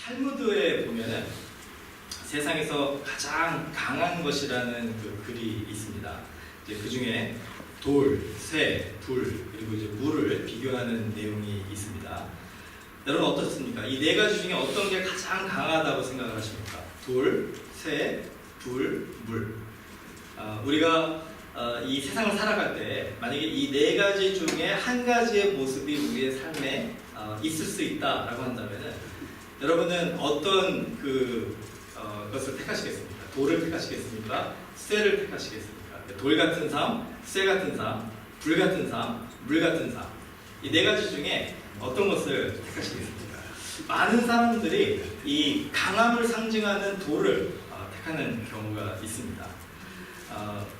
탈무드에 보면은 세상에서 가장 강한 것이라는 그 글이 있습니다. 이제 그 중에 돌, 쇠, 불, 그리고 이제 물을 비교하는 내용이 있습니다. 여러분 어떻습니까? 이 네 가지 중에 어떤 게 가장 강하다고 생각을 하십니까? 돌, 쇠, 불, 물. 우리가 이 세상을 살아갈 때 만약에 이 네 가지 중에 한 가지의 모습이 우리의 삶에 있을 수 있다라고 한다면은 여러분은 어떤 것을 택하시겠습니까? 돌을 택하시겠습니까? 쇠를 택하시겠습니까? 돌 같은 삶, 쇠 같은 삶, 불 같은 삶, 물 같은 삶. 이 네 가지 중에 어떤 것을 택하시겠습니까? 많은 사람들이 이 강함을 상징하는 돌을 택하는 경우가 있습니다.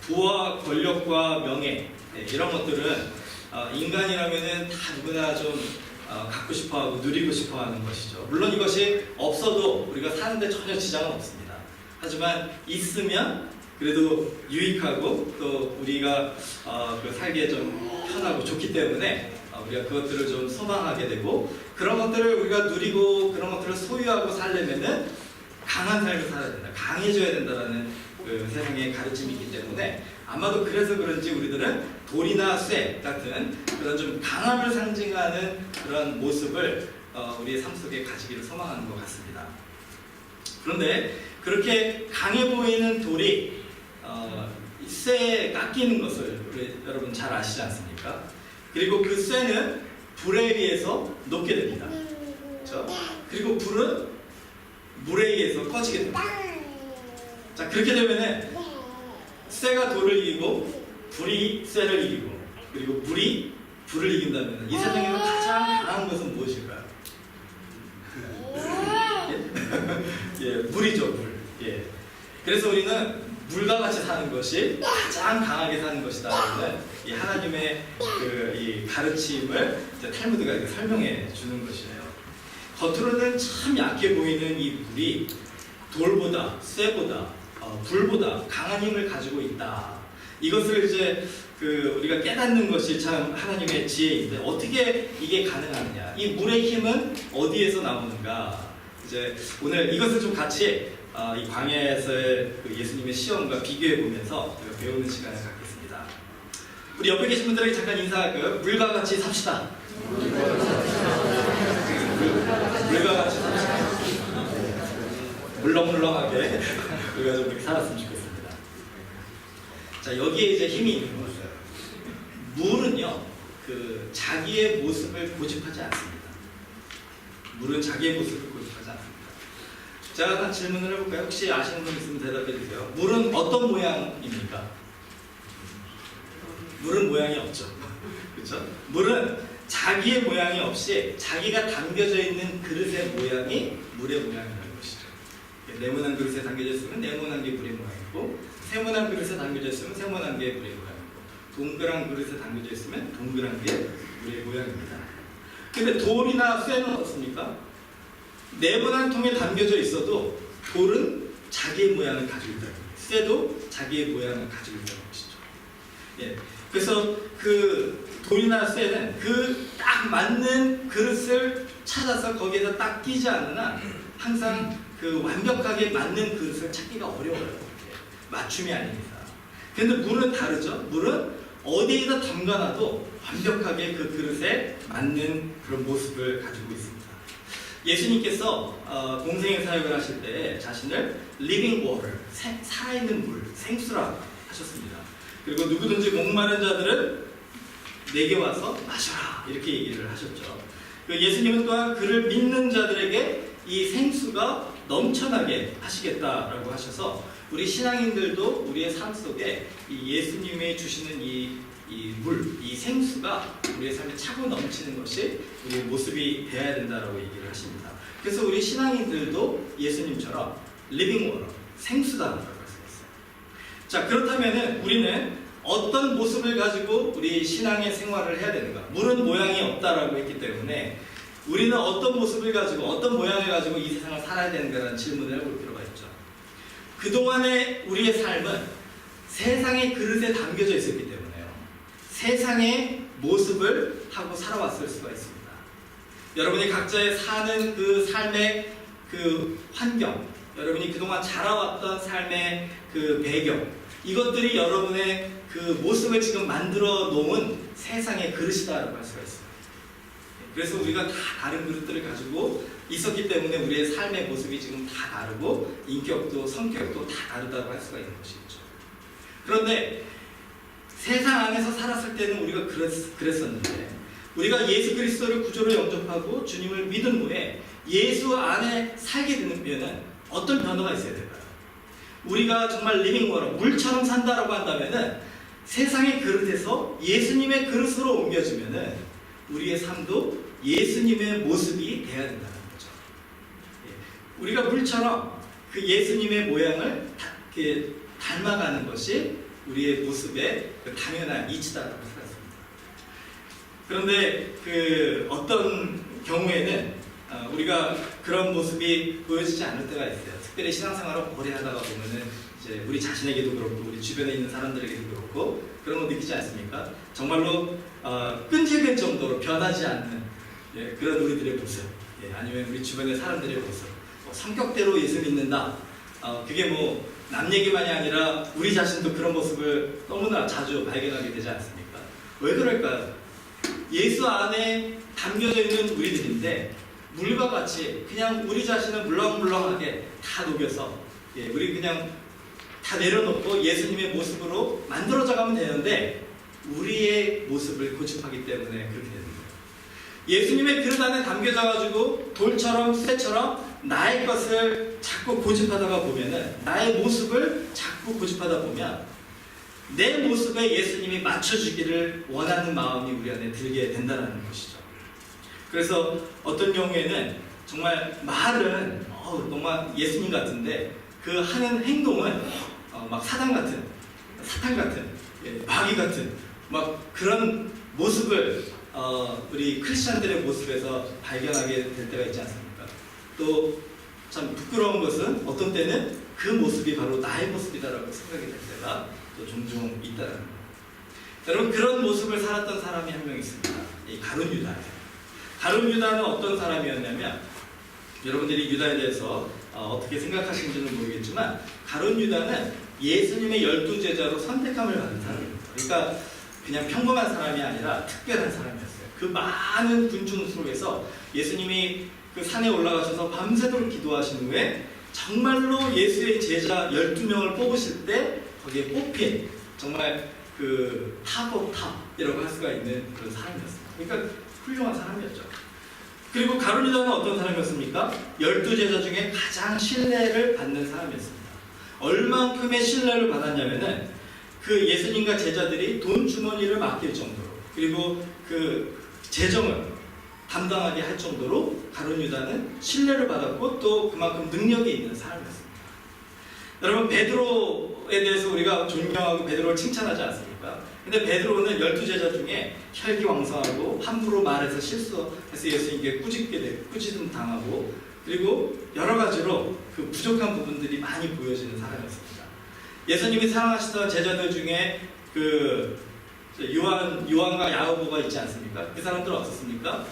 부와 권력과 명예 이런 것들은 인간이라면은 다 누구나 좀 갖고 싶어하고 누리고 싶어하는 것이죠. 물론 이것이 없어도 우리가 사는데 전혀 지장은 없습니다. 하지만 있으면 그래도 유익하고 또 우리가 살기에 좀 편하고 좋기 때문에 우리가 그것들을 좀 소망하게 되고 그런 것들을 우리가 누리고 그런 것들을 소유하고 살려면은 강한 삶을 살아야 된다, 강해져야 된다라는 그 세상의 가르침이 있기 때문에 아마도 그래서 그런지 우리들은 돌이나 쇠 같은 그런 좀 강함을 상징하는 그런 모습을 우리의 삶 속에 가지기를 소망하는 것 같습니다. 그런데 그렇게 강해 보이는 돌이 쇠에 깎이는 것을 여러분 잘 아시지 않습니까? 그리고 그 쇠는 불에 의해서 녹게 됩니다. 그렇죠? 그리고 불은 물에 의해서 꺼지게 됩니다. 자, 그렇게 되면은 쇠가 돌을 이기고 불이 쇠를 이기고 그리고 물이 불을 이긴다면 이 세상에서 가장 강한 것은 무엇일까요? 예, 물이죠, 물. 예. 그래서 우리는 물과 같이 사는 것이 가장 강하게 사는 것이다라는 이 하나님의 이 가르침을 이제 탈무드가 이렇게 설명해 주는 것이에요. 겉으로는 참 약해 보이는 이 물이 돌보다, 쇠보다, 불보다 강한 힘을 가지고 있다. 이것을 이제 우리가 깨닫는 것이 참 하나님의 지혜인데 어떻게 이게 가능하느냐? 이 물의 힘은 어디에서 나오는가? 이제 오늘 이것을 좀 같이 이 광야에서의 예수님의 시험과 비교해 보면서 배우는 시간을 갖겠습니다. 우리 옆에 계신 분들에게 잠깐 인사할까요? 물과 같이 삽시다. 물과 같이 삽시다. 물렁물렁하게 우리가 좀 이렇게 살았으면 좋겠습니다. 자, 여기에 이제 힘이 있는 거예요. 물은요, 자기의 모습을 고집하지 않습니다. 물은 자기의 모습을 고집하지 않습니다. 제가 한 질문을 해볼까요? 혹시 아시는 분 있으면 대답해 주세요. 물은 어떤 모양입니까? 물은 모양이 없죠. 그렇죠? 물은 자기의 모양이 없이 자기가 담겨져 있는 그릇의 모양이 물의 모양이라는 것이죠. 네모난 그릇에 담겨져 있으면 네모난 게 물의 모양이고, 세모난 그릇에 담겨져 있으면 세모난 게 물의 모양이고, 동그란 그릇에 담겨져 있으면 동그란 게 물의 모양입니다. 근데 돌이나 쇠는 어떻습니까? 네모난 통에 담겨져 있어도 돌은 자기의 모양을 가지고 있다는 거예요. 쇠도 자기의 모양을 가지고 있다는 것이죠. 예. 그래서 돌이나 쇠는 딱 맞는 그릇을 찾아서 거기에서 딱 끼지 않는 한 항상 완벽하게 맞는 그릇을 찾기가 어려워요. 맞춤이 아닙니다. 근데 물은 다르죠. 물은 어디에다 담가놔도 완벽하게 그 그릇에 맞는 그런 모습을 가지고 있습니다. 예수님께서 공생의 사역을 하실 때 자신을 living water, 살아있는 물, 생수라 하셨습니다. 그리고 누구든지 목마른 자들은 내게 와서 마셔라 이렇게 얘기를 하셨죠. 예수님은 또한 그를 믿는 자들에게 이 생수가 넘쳐나게 하시겠다라고 하셔서 우리 신앙인들도 우리의 삶 속에 이 예수님이 주시는 이 물, 이 생수가 우리의 삶에 차고 넘치는 것이 우리의 모습이 되어야 된다라고 얘기를 하십니다. 그래서 우리 신앙인들도 예수님처럼 living water, 생수다라고 할 수 있어요. 자, 그렇다면은 우리는 어떤 모습을 가지고 우리 신앙의 생활을 해야 되는가? 물은 모양이 없다라고 했기 때문에 우리는 어떤 모습을 가지고 어떤 모양을 가지고 이 세상을 살아야 되는가라는 질문을 해볼 필요가 있죠. 그동안의 우리의 삶은 세상의 그릇에 담겨져 있었기 때문에요. 세상의 모습을 하고 살아왔을 수가 있습니다. 여러분이 각자의 사는 그 삶의 그 환경, 여러분이 그동안 자라왔던 삶의 그 배경, 이것들이 여러분의 그 모습을 지금 만들어 놓은 세상의 그릇이다라고 할 수가 있어요. 그래서 우리가 다 다른 그릇들을 가지고 있었기 때문에 우리의 삶의 모습이 지금 다 다르고 인격도 성격도 다 다르다고 할 수가 있는 것이죠. 그런데 세상 안에서 살았을 때는 우리가 그랬었는데, 우리가 예수 그리스도를 구주로 영접하고 주님을 믿은 후에 예수 안에 살게 되면 어떤 변화가 있어야 될까요? 우리가 정말 리빙 워터, 물처럼 산다라고 한다면은 세상의 그릇에서 예수님의 그릇으로 옮겨지면은 우리의 삶도 예수님의 모습이 돼야 된다는 거죠. 우리가 물처럼 그 예수님의 모양을 닮아가는 것이 우리의 모습의 당연한 이치다라고 생각합니다. 그런데 그 어떤 경우에는 우리가 그런 모습이 보여지지 않을 때가 있어요. 특별히 신앙생활을 오래 하다가 보면은 이제 우리 자신에게도 그렇고 우리 주변에 있는 사람들에게도 그렇고 그런 거 느끼지 않습니까? 정말로 끈질길 정도로 변하지 않는 그런 우리들의 모습, 아니면 우리 주변의 사람들의 모습, 성격대로 예수 믿는다. 그게 뭐 남 얘기만이 아니라 우리 자신도 그런 모습을 너무나 자주 발견하게 되지 않습니까? 왜 그럴까요? 예수 안에 담겨져 있는 우리들인데 물과 같이 그냥 우리 자신을 물렁물렁하게 다 녹여서 우리 그냥 다 내려놓고 예수님의 모습으로 만들어져 가면 되는데 우리의 모습을 고집하기 때문에 그렇게 되는 거예요. 예수님의 그릇 안에 담겨져 가지고 돌처럼 쇠처럼 나의 것을 자꾸 고집하다가 보면은, 나의 모습을 자꾸 고집하다 보면 내 모습에 예수님이 맞춰주기를 원하는 마음이 우리 안에 들게 된다는 것이죠. 그래서 어떤 경우에는 정말 말은 정말 예수님 같은데 그 하는 행동은 막 사탄 같은 마귀 같은 막 그런 모습을 우리 크리스천들의 모습에서 발견하게 될 때가 있지 않습니까? 또 참 부끄러운 것은 어떤 때는 그 모습이 바로 나의 모습이다라고 생각이 될 때가 또 종종 있다는 거예요. 여러분, 그런 모습을 살았던 사람이 한 명 있습니다. 이 가룟 유다예요. 가룟 유다는 어떤 사람이었냐면, 여러분들이 유다에 대해서 어떻게 생각하시는지는 모르겠지만 가룟 유다는 예수님의 12제자로 선택함을 받은 사람입니다. 그러니까 그냥 평범한 사람이 아니라 특별한 사람이었어요. 그 많은 군중 속에서 예수님이 그 산에 올라가셔서 밤새도록 기도하신 후에 정말로 예수의 제자 12명을 뽑으실 때 거기에 뽑힌 정말 그 탑 오브 탑이라고 할 수가 있는 그런 사람이었습니다. 그러니까 훌륭한 사람이었죠. 그리고 가룟 유다는 어떤 사람이었습니까? 12제자 중에 가장 신뢰를 받는 사람이었습니다. 얼만큼의 신뢰를 받았냐면은 그 예수님과 제자들이 돈 주머니를 맡길 정도로, 그리고 그 재정을 담당하게 할 정도로 가룟 유다는 신뢰를 받았고 또 그만큼 능력이 있는 사람이었습니다. 여러분, 베드로에 대해서 우리가 존경하고 베드로를 칭찬하지 않습니까? 근데 베드로는 12제자 중에 혈기왕성하고 함부로 말해서 실수해서 예수님께 꾸짖음 당하고, 그리고 여러 가지로 그 부족한 부분들이 많이 보여지는 사람이었습니다. 예수님이 사랑하시던 제자들 중에 그 요한과 야고보가 있지 않습니까? 그 사람들은 어떻습니까?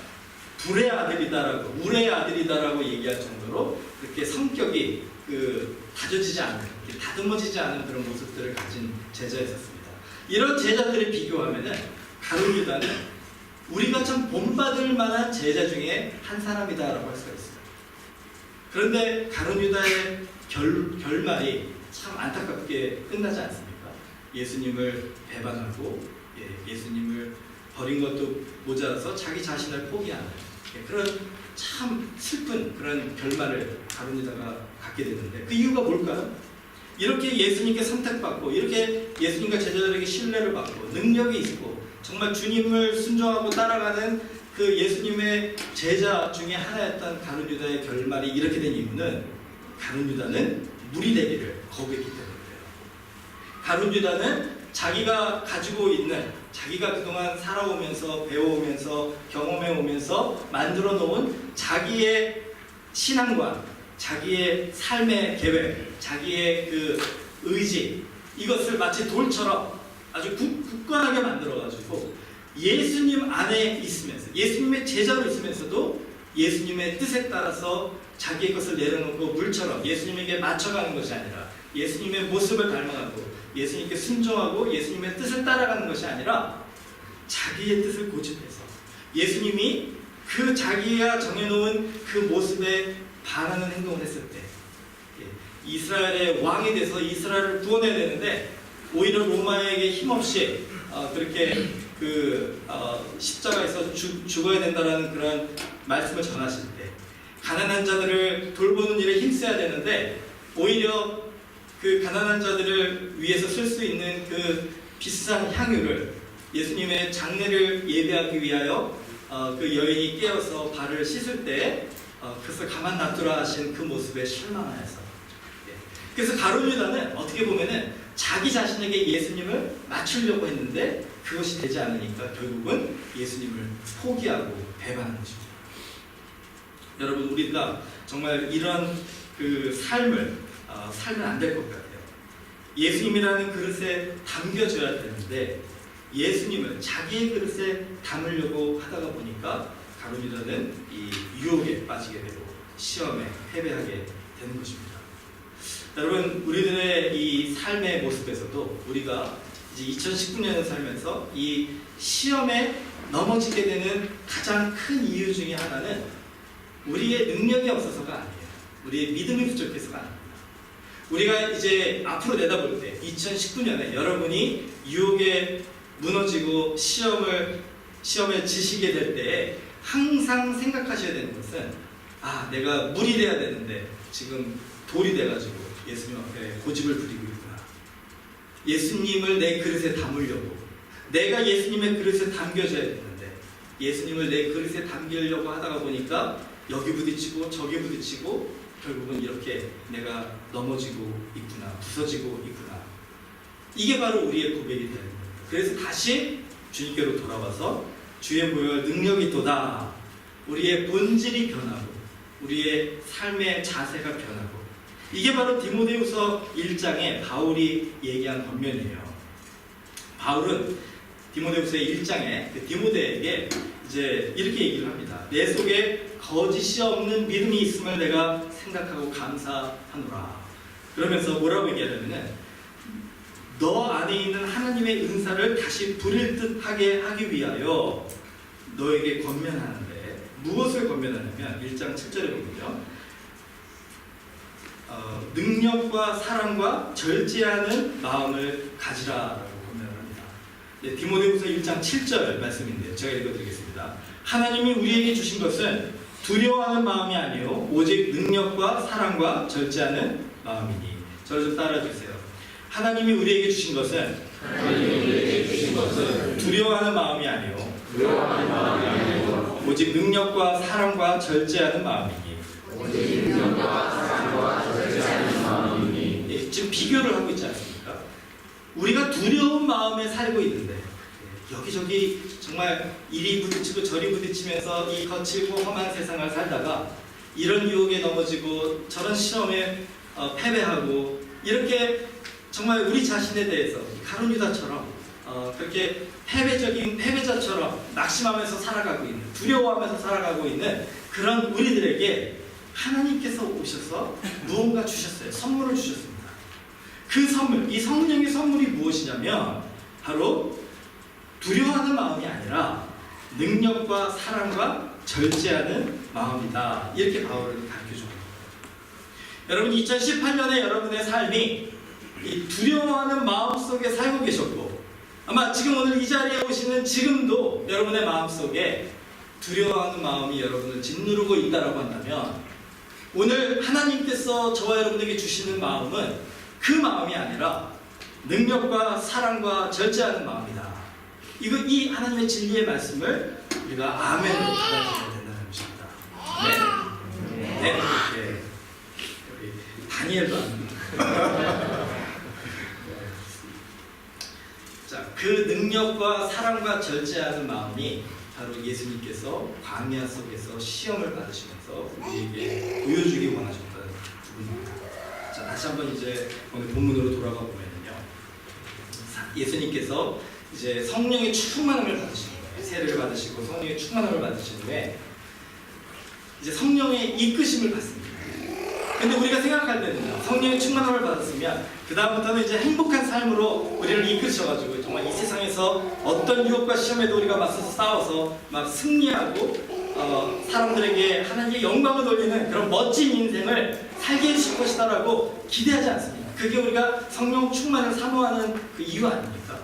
불의 아들이다라고, 울의 아들이다라고 얘기할 정도로 그렇게 성격이 다져지지 않은, 다듬어지지 않은 그런 모습들을 가진 제자였었습니다. 이런 제자들을 비교하면은 가룟 유다는 우리가 참 본받을 만한 제자 중에 한 사람이다라고 할 수가 있어요. 그런데 가룟 유다의 결말이 참 안타깝게 끝나지 않습니까? 예수님을 배반하고 예수님을 버린 것도 모자라서 자기 자신을 포기하는 그런 참 슬픈 그런 결말을 가룟 유다가 갖게 되는데, 그 이유가 뭘까요? 이렇게 예수님께 선택받고 이렇게 예수님과 제자들에게 신뢰를 받고 능력이 있고 정말 주님을 순종하고 따라가는 그 예수님의 제자 중에 하나였던 가룟 유다의 결말이 이렇게 된 이유는 가룟 유다는 물이 되기를 거부했기 때문이에요. 가룟 유다는 자기가 가지고 있는, 자기가 그동안 살아오면서 배워오면서 경험해오면서 만들어 놓은 자기의 신앙관, 자기의 삶의 계획, 자기의 그 의지, 이것을 마치 돌처럼 아주 굳건하게 만들어가지고 예수님 안에 있으면서, 예수님의 제자로 있으면서도 예수님의 뜻에 따라서 자기의 것을 내려놓고 물처럼 예수님에게 맞춰가는 것이 아니라 예수님의 모습을 닮아가고 예수님께 순종하고 예수님의 뜻을 따라가는 것이 아니라 자기의 뜻을 고집해서 예수님이 그 자기가 정해놓은 그 모습에 반하는 행동을 했을 때 이스라엘의 왕이 돼서 이스라엘을 구원해야 되는데 오히려 로마에게 힘없이 그렇게 십자가에서 죽어야 된다는 그런 말씀을 전하실 때 가난한 자들을 돌보는 일에 힘써야 되는데 오히려 그 가난한 자들을 위해서 쓸 수 있는 그 비싼 향유를 예수님의 장례를 예배하기 위하여 그 여인이 깨어서 발을 씻을 때 그것을 가만 놔두라 하신 그 모습에 실망하여서 그래서 가룟 유다는 어떻게 보면은 자기 자신에게 예수님을 맞추려고 했는데 그것이 되지 않으니까 결국은 예수님을 포기하고 배반한 것입니다. 여러분 우리가 정말 이런 그 삶을 살면 안 될 것 같아요. 예수님이라는 그릇에 담겨져야 되는데 예수님을 자기의 그릇에 담으려고 하다가 보니까 가룟 유다는 이 유혹에 빠지게 되고 시험에 패배하게 되는 것입니다. 여러분 우리들의 이 삶의 모습에서도 우리가 이제 2019년을 살면서 이 시험에 넘어지게 되는 가장 큰 이유 중에 하나는 우리의 능력이 없어서가 아니에요. 우리의 믿음이 부족해서가 아닙니다. 우리가 이제 앞으로 내다볼 때 2019년에 여러분이 유혹에 무너지고 시험에 지시게 될 때 항상 생각하셔야 되는 것은 내가 물이 돼야 되는데 지금 돌이 돼가지고 예수님 앞에 고집을 부리고 있구나. 예수님을 내 그릇에 담으려고 내가 예수님의 그릇에 담겨져야 되는데 예수님을 내 그릇에 담기려고 하다가 보니까 여기 부딪히고 저기 부딪히고 결국은 이렇게 내가 넘어지고 있구나, 부서지고 있구나. 이게 바로 우리의 고백이 되는 겁니다. 그래서 다시 주님께로 돌아와서 주의 보혈 능력이 도다. 우리의 본질이 변하고 우리의 삶의 자세가 변하고 이게 바로 디모데후서 1장에 바울이 얘기한 권면이에요. 바울은 디모데후서 1장에 디모데에게 이제 이렇게 얘기를 합니다. 내 속에 거짓이 없는 믿음이 있음을 내가 생각하고 감사하노라. 그러면서 뭐라고 얘기하냐면은 너 안에 있는 하나님의 은사를 다시 부릴 듯하게 하기 위하여 너에게 권면하는데 무엇을 권면하냐면 1장 7절에 보면요. 능력과 사랑과 절제하는 마음을 가지라라고 권면을 합니다. 디모데후서 1장 7절 말씀인데요. 제가 읽어드리겠습니다. 하나님이 우리에게 주신 것은 두려워하는 마음이 아니요 오직 능력과 사랑과 절제하는 마음이니. 저를 좀 따라주세요. 하나님이 우리에게 주신 것은 두려워하는 마음이 아니요 오직 능력과 사랑과 절제하는 마음이니. 지금 비교를 하고 있지 않습니까? 우리가 두려운 마음에 살고 있는데 여기저기 정말 이리 부딪히고 저리 부딪히면서 이 거칠고 험한 세상을 살다가 이런 유혹에 넘어지고 저런 시험에 패배하고 이렇게 정말 우리 자신에 대해서 가룟 유다처럼 그렇게 패배자처럼 낙심하면서 살아가고 있는, 두려워하면서 살아가고 있는 그런 우리들에게 하나님께서 오셔서 무언가 주셨어요. 선물을 주셨습니다. 그 선물, 이 성령의 선물이 무엇이냐면 바로 두려워하는 마음이 아니라 능력과 사랑과 절제하는 마음이다. 이렇게 바울은 가르쳐줍니다. 여러분 2018년에 여러분의 삶이 이 두려워하는 마음 속에 살고 계셨고 아마 지금 오늘 이 자리에 오시는 지금도 여러분의 마음 속에 두려워하는 마음이 여러분을 짓누르고 있다고 한다면 오늘 하나님께서 저와 여러분에게 주시는 마음은 그 마음이 아니라 능력과 사랑과 절제하는 마음이다. 이 하나님의 진리의 말씀을 우리가 아멘으로 받아들여야 된다는 것입니다. 네. 우리 다니엘도 압니다. 자, 그 능력과 사랑과 절제하는 마음이 바로 예수님께서 광야 속에서 시험을 받으시면서 우리에게 보여주기 원하셨던 부분입니다. 자, 다시 한번 이제 오늘 본문으로 돌아가 보면요, 예수님께서 이제 성령의 충만함을 받으신 거예요. 세례를 받으시고 성령의 충만함을 받으신 후에 이제 성령의 이끄심을 받습니다. 근데 우리가 생각할 때는요, 성령의 충만함을 받았으면 그 다음부터는 이제 행복한 삶으로 우리를 이끄셔가지고 정말 이 세상에서 어떤 유혹과 시험에도 우리가 맞서서 싸워서 막 승리하고 사람들에게 하나님의 영광을 돌리는 그런 멋진 인생을 살게 해주실 것이다라고 기대하지 않습니다. 그게 우리가 성령 충만을 사모하는 그 이유 아닙니까?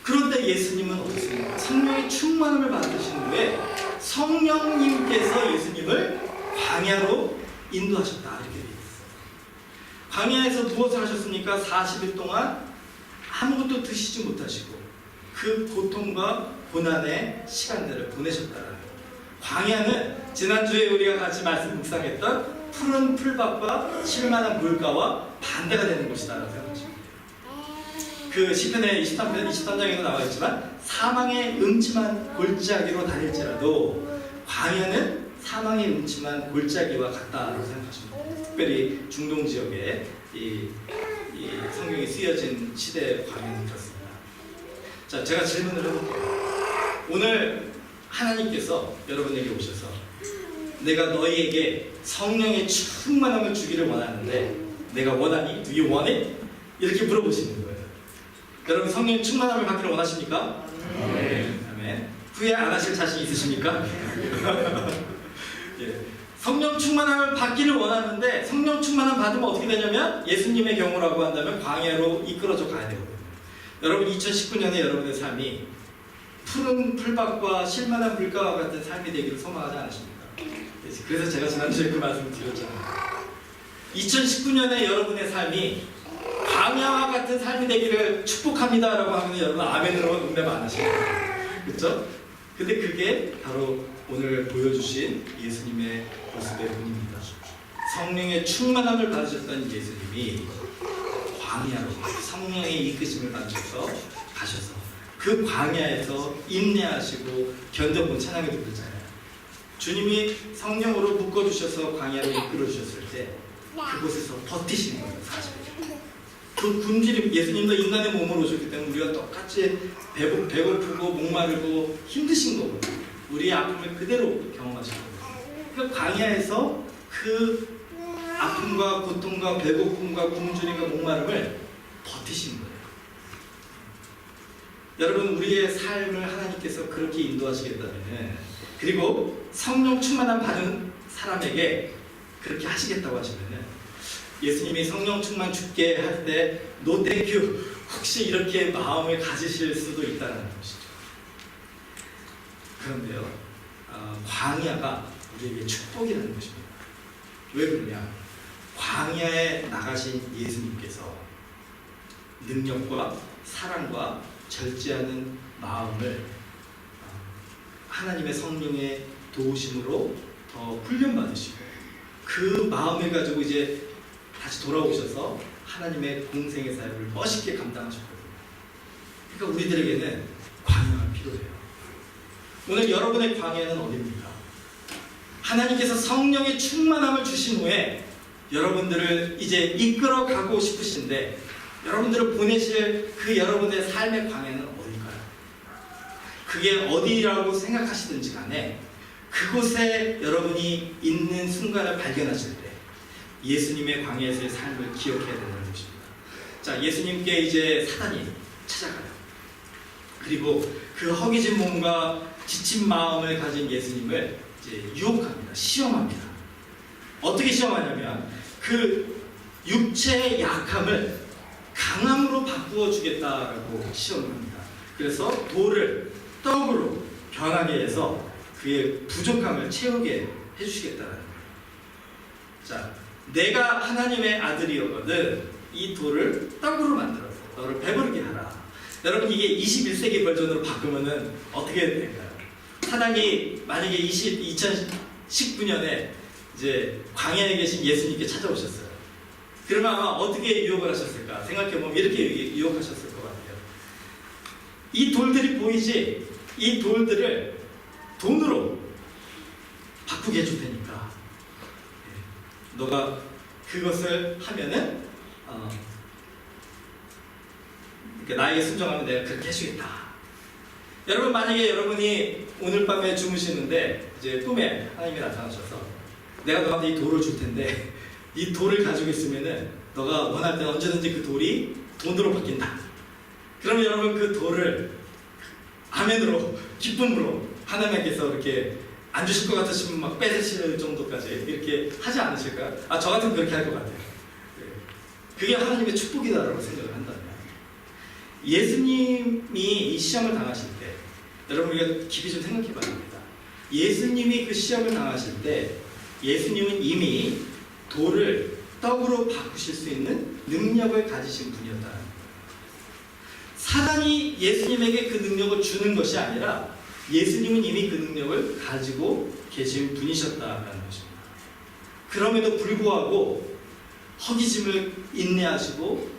그런데 예수님은 어떻습니까? 성령의 충만함을 받으신 후에 성령님께서 예수님을 광야로 인도하셨다, 이렇게 되어 있어요. 광야에서 무엇을 하셨습니까? 40일 동안 아무것도 드시지 못하시고 그 고통과 고난의 시간들을 보내셨다는 거예요. 광야는 지난주에 우리가 같이 말씀 묵상했던 푸른 풀밭과 쉴만한 물가와 반대가 되는 곳이다라고 생각하십니다. 그 시편의 23장에도 나와 있지만 사망의 음침한 골짜기로 다닐지라도 광야는 사망의 음침한 골짜기와 같다라고 생각하십니다. 특별히 중동 지역에 이 성경이 쓰여진 시대의 광야는 그렇습니다. 자, 제가 질문을 해볼게요. 오늘 하나님께서 여러분에게 오셔서 내가 너희에게 성령의 충만함을 주기를 원하는데 내가 원하니? Do you want it? 이렇게 물어보시는 거예요. 여러분 성령의 충만함을 받기를 원하십니까? 네. 아멘. 후회 안 하실 자신 있으십니까? 예. 성령 충만함을 받기를 원하는데 성령 충만함 받으면 어떻게 되냐면 예수님의 경우라고 한다면 광야로 이끌어져 가야 되거든요. 여러분 2019년에 여러분의 삶이 푸른 풀밭과 쉴만한 물가와 같은 삶이 되기를 소망하지 않으십니까? 그래서 제가 지난주에 그 말씀을 드렸잖아요. 2019년에 여러분의 삶이 광야와 같은 삶이 되기를 축복합니다 라고 하면 여러분 아멘으로 응답 안 하시나요? 그렇죠? 근데 그게 바로 오늘 보여주신 예수님의 모습의 본입니다. 성령의 충만함을 받으셨던 예수님이 광야로 성령의 이끄심을 받으셔서 가셔서 그 광야에서 인내하시고 견뎌본 찬양에도 그랬잖아요. 주님이 성령으로 묶어주셔서 광야로 이끌어주셨을 때 그곳에서 버티시는 거예요. 사실 그 굶주림, 예수님도 인간의 몸으로 오셨기 때문에 우리가 똑같이 배고프고 목마르고 힘드신 거거든요. 우리의 아픔을 그대로 경험하신 거거든요. 그러니까 광야에서 그 아픔과 고통과 배고픔과 굶주림과 목마름을 버티신 거예요. 여러분 우리의 삶을 하나님께서 그렇게 인도하시겠다면 그리고 성령 충만함 받은 사람에게 그렇게 하시겠다고 하시면 예수님이 성령 충만 죽게 할 때 노 땡큐 혹시 이렇게 마음을 가지실 수도 있다는 것이죠. 그런데요 광야가 우리에게 축복이라는 것입니다. 왜 그러냐? 광야에 나가신 예수님께서 능력과 사랑과 절제하는 마음을 하나님의 성령의 도우심으로 더 훈련받으시고 그 마음을 가지고 이제 다시 돌아오셔서 하나님의 공생의 사역을 멋있게 감당하셨거든요. 그러니까 우리들에게는 광야가 필요해요. 오늘 여러분의 광야는 어디입니까? 하나님께서 성령의 충만함을 주신 후에 여러분들을 이제 이끌어 가고 싶으신데 여러분들을 보내실 그 여러분의 삶의 광야는 어딜까요? 그게 어디라고 생각하시든지 간에 그곳에 여러분이 있는 순간을 발견하실 때 예수님의 광야에서의 삶을 기억해야 된다는 것입니다. 자, 예수님께 이제 사단이 찾아가요. 그리고 그 허기진 몸과 지친 마음을 가진 예수님을 이제 유혹합니다. 시험합니다. 어떻게 시험하냐면 그 육체의 약함을 강함으로 바꾸어 주겠다라고 시험을 합니다. 그래서 돌을 떡으로 변하게 해서 그의 부족함을 채우게 해주시겠다는 거예요. 자, 내가 하나님의 아들이었거든 이 돌을 떡으로 만들어서 너를 배부르게 하라. 여러분 이게 21세기 버전으로 바꾸면은 어떻게 될까요? 사단이 만약에 2019년에 이제 광야에 계신 예수님께 찾아오셨어요. 그러면 아마 어떻게 유혹을 하셨을까? 생각해보면 이렇게 유혹하셨을 것 같아요. 이 돌들이 보이지? 이 돌들을 돈으로 바꾸게 해줄 테니까 너가 그것을 하면은 나에게 순종하면 내가 그렇게 해주겠다. 여러분 만약에 여러분이 오늘 밤에 주무시는데 이제 꿈에 하나님이 나타나셔서 내가 너한테 이 돌을 줄 텐데 이 돌을 가지고 있으면은 너가 원할 때 언제든지 그 돌이 돈으로 바뀐다. 그러면 여러분 그 돌을 아멘으로 기쁨으로 하나님께서 이렇게 안 주실 것 같으시면 막 뺏으실 정도까지 이렇게 하지 않으실까요? 저 같으면 그렇게 할 것 같아요. 그게 하나님의 축복이다라고 생각을 한다면, 예수님이 이 시험을 당하실 때 여러분 우리가 깊이 좀 생각해 봐야 됩니다. 예수님이 그 시험을 당하실 때 예수님은 이미 돌을 떡으로 바꾸실 수 있는 능력을 가지신 분이었다는 거예요. 사단이 예수님에게 그 능력을 주는 것이 아니라 예수님은 이미 그 능력을 가지고 계신 분이셨다는 것입니다. 그럼에도 불구하고 허기짐을 인내하시고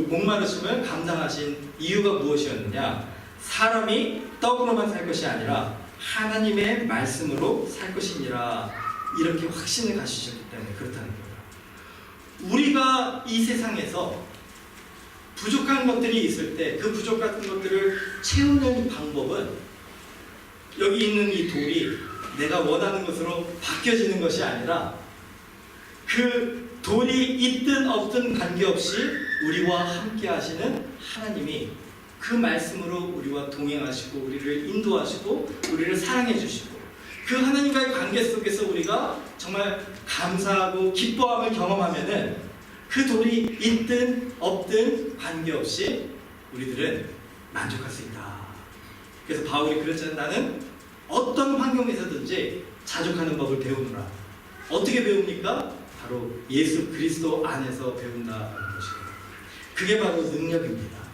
목마르심을 감당하신 이유가 무엇이었느냐? 사람이 떡으로만 살 것이 아니라 하나님의 말씀으로 살 것이니라, 이렇게 확신을 가지셨기 때문에 그렇다는 거예요. 우리가 이 세상에서 부족한 것들이 있을 때 그 부족 같은 것들을 채우는 방법은 여기 있는 이 돌이 내가 원하는 것으로 바뀌어지는 것이 아니라 그 돌이 있든 없든 관계없이 우리와 함께 하시는 하나님이 그 말씀으로 우리와 동행하시고 우리를 인도하시고 우리를 사랑해 주시고 그 하나님과의 관계 속에서 우리가 정말 감사하고 기뻐함을 경험하면은 그 돌이 있든 없든 관계없이 우리들은 만족할 수 있다. 그래서 바울이 그랬잖아요. 나는 어떤 환경에서든지 자족하는 법을 배우노라. 어떻게 배웁니까? 바로 예수 그리스도 안에서 배운다는 것이에요. 그게 바로 능력입니다.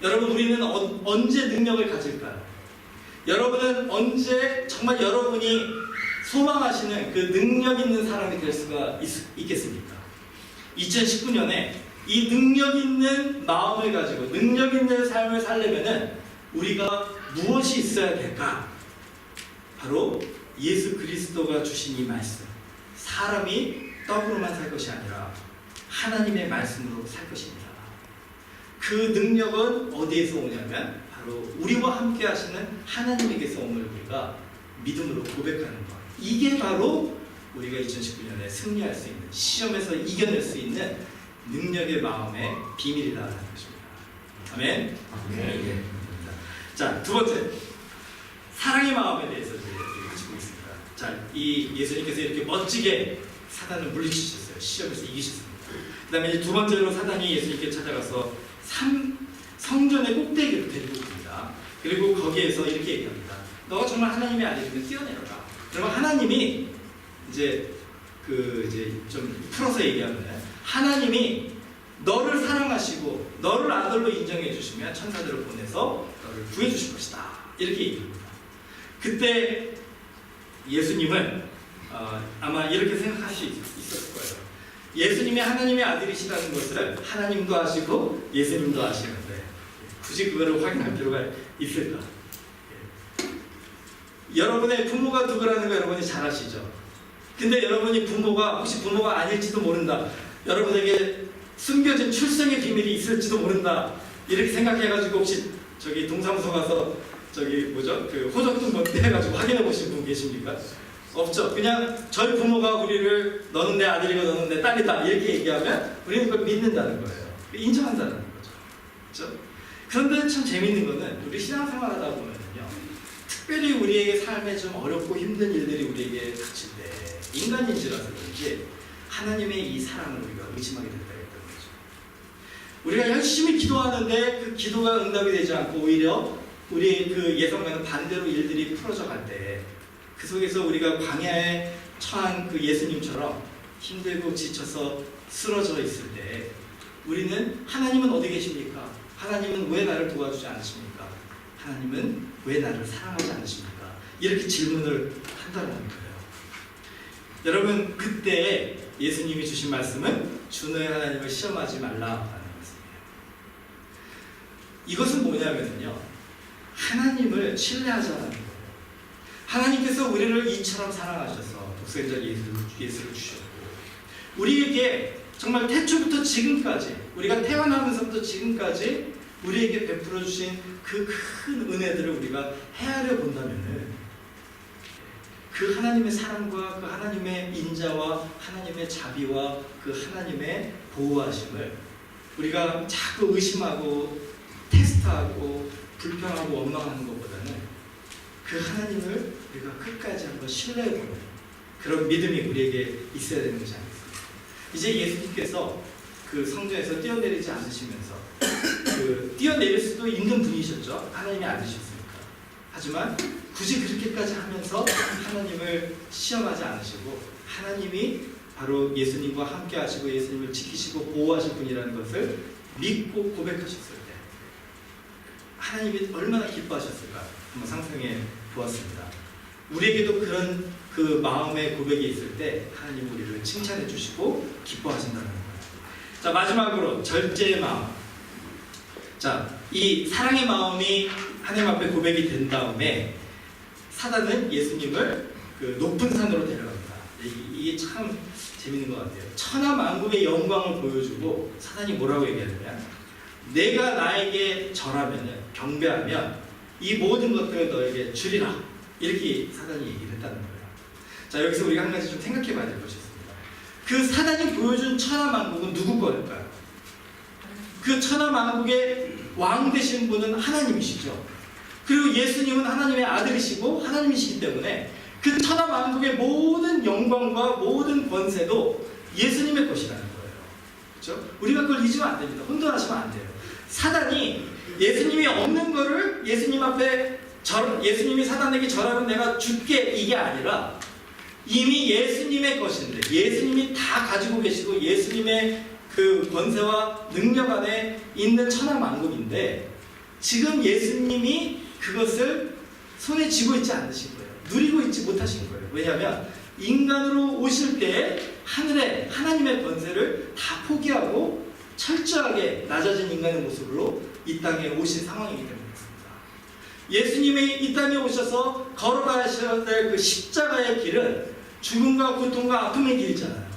여러분, 우리는 언제 능력을 가질까요? 여러분은 언제 정말 여러분이 소망하시는 그 능력 있는 사람이 될 수가 있겠습니까? 2019년에 이 능력 있는 마음을 가지고 능력 있는 삶을 살려면은 우리가 무엇이 있어야 될까? 바로 예수 그리스도가 주신 이 말씀. 사람이 떡으로만 살 것이 아니라 하나님의 말씀으로 살 것입니다. 그 능력은 어디에서 오냐면 바로 우리와 함께 하시는 하나님에게서 옴을 우리가 믿음으로 고백하는 것. 이게 바로 우리가 2019년에 승리할 수 있는, 시험에서 이겨낼 수 있는 능력의 마음의 비밀이라는 것입니다. 아멘. 네. 자, 두 번째, 사랑의 마음에 대해서 이제 가지고 있습니다. 자, 이 예수님께서 이렇게 멋지게 사단을 물리치셨어요. 시험에서 이기셨습니다. 그 다음에 이제 두 번째로 사단이 예수님께 찾아가서 성전의 꼭대기로 데리고 옵니다. 그리고 거기에서 이렇게 얘기합니다. 너가 정말 하나님의 아들이면 뛰어내려라. 그러면 하나님이 이제 좀 풀어서 얘기하면 하나님이 너를 사랑하시고 너를 아들로 인정해 주시면 천사들을 보내서 너를 구해 주실 것이다. 이렇게 얘기합니다. 그때 예수님은 아마 이렇게 생각할 수 있었을 거예요. 예수님이 하나님의 아들이시라는 것을 하나님도 아시고 예수님도 아시는데 굳이 그거를 확인할 필요가 있을까? 여러분의 부모가 누구라는 거 여러분이 잘 아시죠? 근데 여러분이 혹시 부모가 아닐지도 모른다. 여러분에게 숨겨진 출생의 비밀이 있을지도 모른다. 이렇게 생각해가지고 혹시 저기 동사무소 가서 그 호적등 해가지고 확인해 보신 분 계십니까? 없죠. 그냥 저희 부모가 우리를 너는 내 아들이고 너는 내 딸이다 이렇게 얘기하면 우리는 그걸 믿는다는 거예요. 인정한다는 거죠. 그렇죠? 그런데 참 재밌는 거는 우리 신앙생활하다 보면요, 특별히 우리에게 삶에 좀 어렵고 힘든 일들이 우리에게 닥칠 때 인간인지라서 그런지 하나님의 이 사랑을 우리가 의심하게 된다 했던 거죠. 우리가 열심히 기도하는데 그 기도가 응답이 되지 않고 오히려 우리 그 예상과는 반대로 일들이 풀어져 갈 때 그 속에서 우리가 광야에 처한 그 예수님처럼 힘들고 지쳐서 쓰러져 있을 때 우리는 하나님은 어디 계십니까? 하나님은 왜 나를 도와주지 않으십니까? 하나님은 왜 나를 사랑하지 않으십니까? 이렇게 질문을 한다는 거예요. 여러분, 그때 예수님이 주신 말씀은 주 너의 하나님을 시험하지 말라라는 말씀이에요. 이것은 뭐냐면요, 하나님을 신뢰하자는 거예요. 하나님께서 우리를 이처럼 사랑하셔서 독생자 예수를 주셨고 우리에게 정말 태초부터 지금까지 우리가 태어나면서부터 지금까지 우리에게 베풀어 주신 그 큰 은혜들을 우리가 헤아려 본다면은 그 하나님의 사랑과 그 하나님의 인자와 하나님의 자비와 그 하나님의 보호하심을 우리가 자꾸 의심하고 테스트하고 불평하고 원망하는 것보다는 그 하나님을 우리가 끝까지 한번 신뢰해보는 그런 믿음이 우리에게 있어야 되는 것이 아니겠습니까? 이제 예수님께서 그 성전에서 뛰어내리지 않으시면서 뛰어내릴 수도 있는 분이셨죠. 하나님이 아니셨으니까. 하지만 굳이 그렇게까지 하면서 하나님을 시험하지 않으시고 하나님이 바로 예수님과 함께 하시고 예수님을 지키시고 보호하실 분이라는 것을 믿고 고백하셨을 때 하나님이 얼마나 기뻐하셨을까 한번 상상해 보았습니다. 우리에게도 그런 그 마음의 고백이 있을 때 하나님 우리를 칭찬해 주시고 기뻐하신다는 거예요. 자, 마지막으로 절제의 마음. 자, 이 사랑의 마음이 하나님 앞에 고백이 된 다음에 사단은 예수님을 그 높은 산으로 데려갑니다. 이게 참 재밌는 것 같아요. 천하 만국의 영광을 보여주고 사단이 뭐라고 얘기하냐면 내가 나에게 절하면 경배하면 이 모든 것들을 너에게 주리라. 이렇게 사단이 얘기를 했다는 거예요. 자, 여기서 우리가 한 가지 좀 생각해 봐야 될 것이 있습니다. 그 사단이 보여준 천하 만국은 누구 거일까요? 그 천하 만국의 왕 되신 분은 하나님이시죠. 그리고 예수님은 하나님의 아들이시고 하나님이시기 때문에 그 천하 만국의 모든 영광과 모든 권세도 예수님의 것이라는 거예요. 그렇죠? 우리가 그걸 잊으면 안 됩니다. 혼돈하시면 안 돼요. 사단이 예수님이 없는 거를 예수님 앞에 예수님이 사단에게 절하면 내가 줄게 이게 아니라 이미 예수님의 것인데 예수님이 다 가지고 계시고 예수님의 그 권세와 능력 안에 있는 천하 만국인데 지금 예수님이 그것을 손에 쥐고 있지 않으신 거예요. 누리고 있지 못하신 거예요. 왜냐하면 인간으로 오실 때 하늘에 하나님의 권세를 다 포기하고 철저하게 낮아진 인간의 모습으로 이 땅에 오신 상황이기 때문에 그렇습니다. 예수님이 이 땅에 오셔서 걸어가셔야 될 그 십자가의 길은 죽음과 고통과 아픔의 길이잖아요.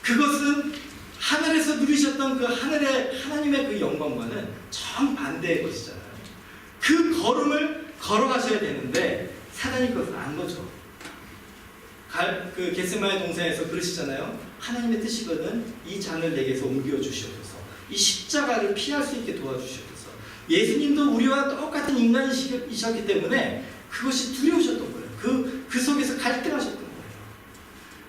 그것은 하늘에서 누리셨던 그 하늘의 하나님의 그 영광과는 정반대의 것이잖아요. 그 걸음을 걸어가셔야 되는데 사단이 그것을 안 거죠. 그 겟세마네 동산에서 그러시잖아요. 하나님의 뜻이거든 이 잔을 내게서 옮겨 주시옵소서. 이 십자가를 피할 수 있게 도와주시옵소서. 예수님도 우리와 똑같은 인간이셨기 때문에 그것이 두려우셨던 거예요. 그 속에서 갈등하셨던 거예요.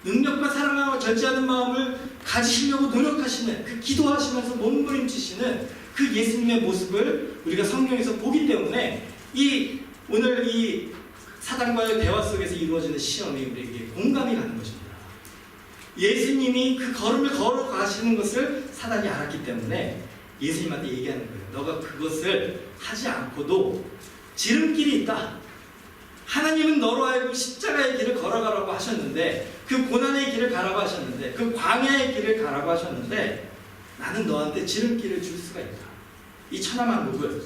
능력과 사랑하고 절제하는 마음을 가지시려고 노력하시는 그 기도하시면서 몸부림치시는 그 예수님의 모습을 우리가 성경에서 보기 때문에 오늘 이 사단과의 대화 속에서 이루어지는 시험이 우리에게 공감이 가는 것입니다. 예수님이 그 걸음을 걸어가시는 것을 사단이 알았기 때문에 예수님한테 얘기하는 거예요. 너가 그것을 하지 않고도 지름길이 있다. 하나님은 너로 하여금 십자가의 길을 걸어가라고 하셨는데 그 고난의 길을 가라고 하셨는데 그 광야의 길을 가라고 하셨는데 나는 너한테 지름길을 줄 수가 있다. 이 천하만국을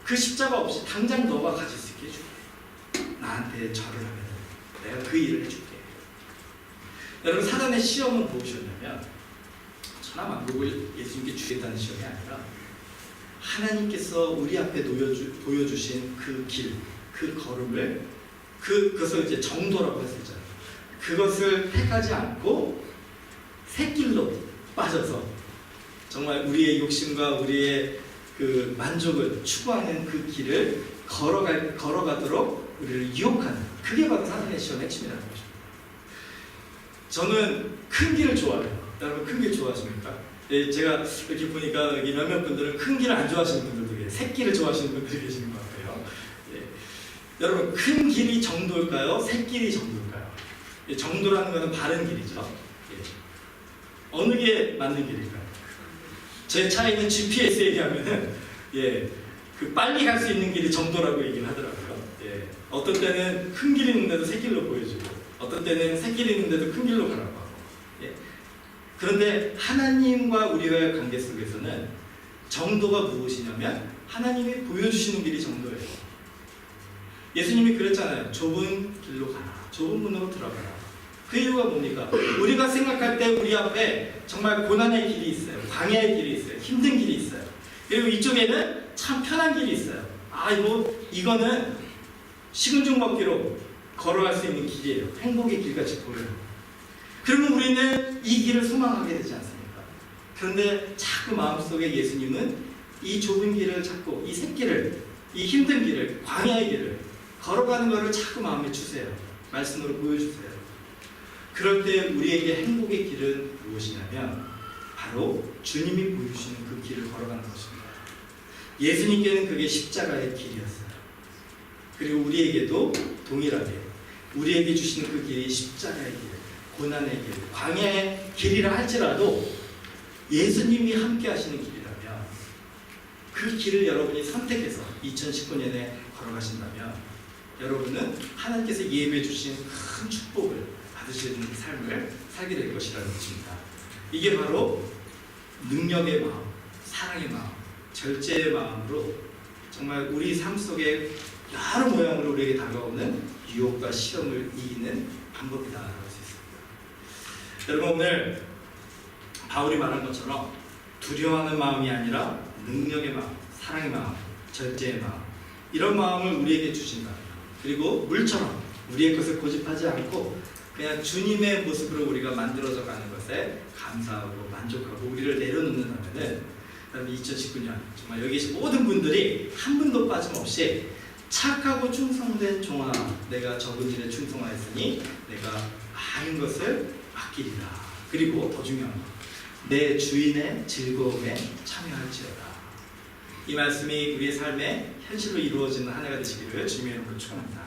그 십자가 없이 당장 너가 가질 수 있게 해줄게. 나한테 절을 하면 내가 그 일을 해줄게. 여러분 사단의 시험은 무엇이었냐면 천하만국을 예수님께 주겠다는 시험이 아니라 하나님께서 우리 앞에 보여주신 그 길, 그 걸음을 그것을 이제 정도라고 했었잖아요. 그것을 택하지 않고 새길로 빠져서 정말 우리의 욕심과 우리의 그 만족을 추구하는 그 길을 걸어가도록 우리를 유혹하는 그게 바로 사단의 시험의 핵심이라는 것입니다. 저는 큰 길을 좋아해요. 여러분 큰 길 좋아하십니까? 예, 제가 이렇게 보니까 여기 몇몇 분들은 큰 길을 안 좋아하시는 분들도 계세요. 새길을 좋아하시는 분들이 계시는 것 같아요. 예. 여러분 큰 길이 정도일까요? 새길이 정도일까요? 예, 정도라는 것은 바른 길이죠. 예. 어느 게 맞는 길일까요? 제 차에 있는 GPS 얘기하면은 그 빨리 갈 수 있는 길이 정도라고 얘기를 하더라고요. 예. 어떤 때는 큰 길이 있는데도 새길로 보여주고 어떤 때는 새길이 있는데도 큰 길로 가라고 하고. 예. 그런데 하나님과 우리와의 관계 속에서는 정도가 무엇이냐면 하나님이 보여주시는 길이 정도예요. 예수님이 그랬잖아요. 좁은 길로 가라. 좁은 문으로 들어가라. 그 이유가 뭡니까? 우리가 생각할 때 우리 앞에 정말 고난의 길이 있어요. 광야의 길이 있어요. 힘든 길이 있어요. 그리고 이쪽에는 참 편한 길이 있어요. 이거는 식은 죽 먹기로 걸어갈 수 있는 길이에요. 행복의 길같이 보여요. 그러면 우리는 이 길을 소망하게 되지 않습니까? 그런데 자꾸 마음속에 예수님은 이 좁은 길을 찾고 이 새길을, 이 힘든 길을, 광야의 길을 걸어가는 것을 자꾸 마음에 주세요. 말씀으로 보여주세요. 그럴 때 우리에게 행복의 길은 무엇이냐면 바로 주님이 보여주시는 그 길을 걸어가는 것입니다. 예수님께는 그게 십자가의 길이었어요. 그리고 우리에게도 동일하게 우리에게 주시는 그 길이 십자가의 길, 고난의 길, 광야의 길이라 할지라도 예수님이 함께 하시는 길이라면 그 길을 여러분이 선택해서 2019년에 걸어가신다면 여러분은 하나님께서 예비해 주신 큰 축복을 받으시는 삶을 살게 될 것이라는 것입니다. 이게 바로 능력의 마음, 사랑의 마음, 절제의 마음으로 정말 우리 삶 속에 여러 모양으로 우리에게 다가오는 유혹과 시험을 이기는 방법이다라고 할 수 있습니다. 여러분, 오늘 바울이 말한 것처럼 두려워하는 마음이 아니라 능력의 마음, 사랑의 마음, 절제의 마음, 이런 마음을 우리에게 주신다. 그리고 물처럼 우리의 것을 고집하지 않고 그냥 주님의 모습으로 우리가 만들어져 가는 것에 감사하고 만족하고 우리를 내려놓는다면은 2019년 정말 여기 계신 모든 분들이 한 분도 빠짐없이 착하고 충성된 종아, 내가 적은 일에 충성하였으니 내가 많은 것을 맡기리라. 그리고 더 중요한 것, 내 주인의 즐거움에 참여할지어다. 이 말씀이 우리의 삶에 현실로 이루어지는 한 해가 되시기를 주님의 이름으로 축원합니다.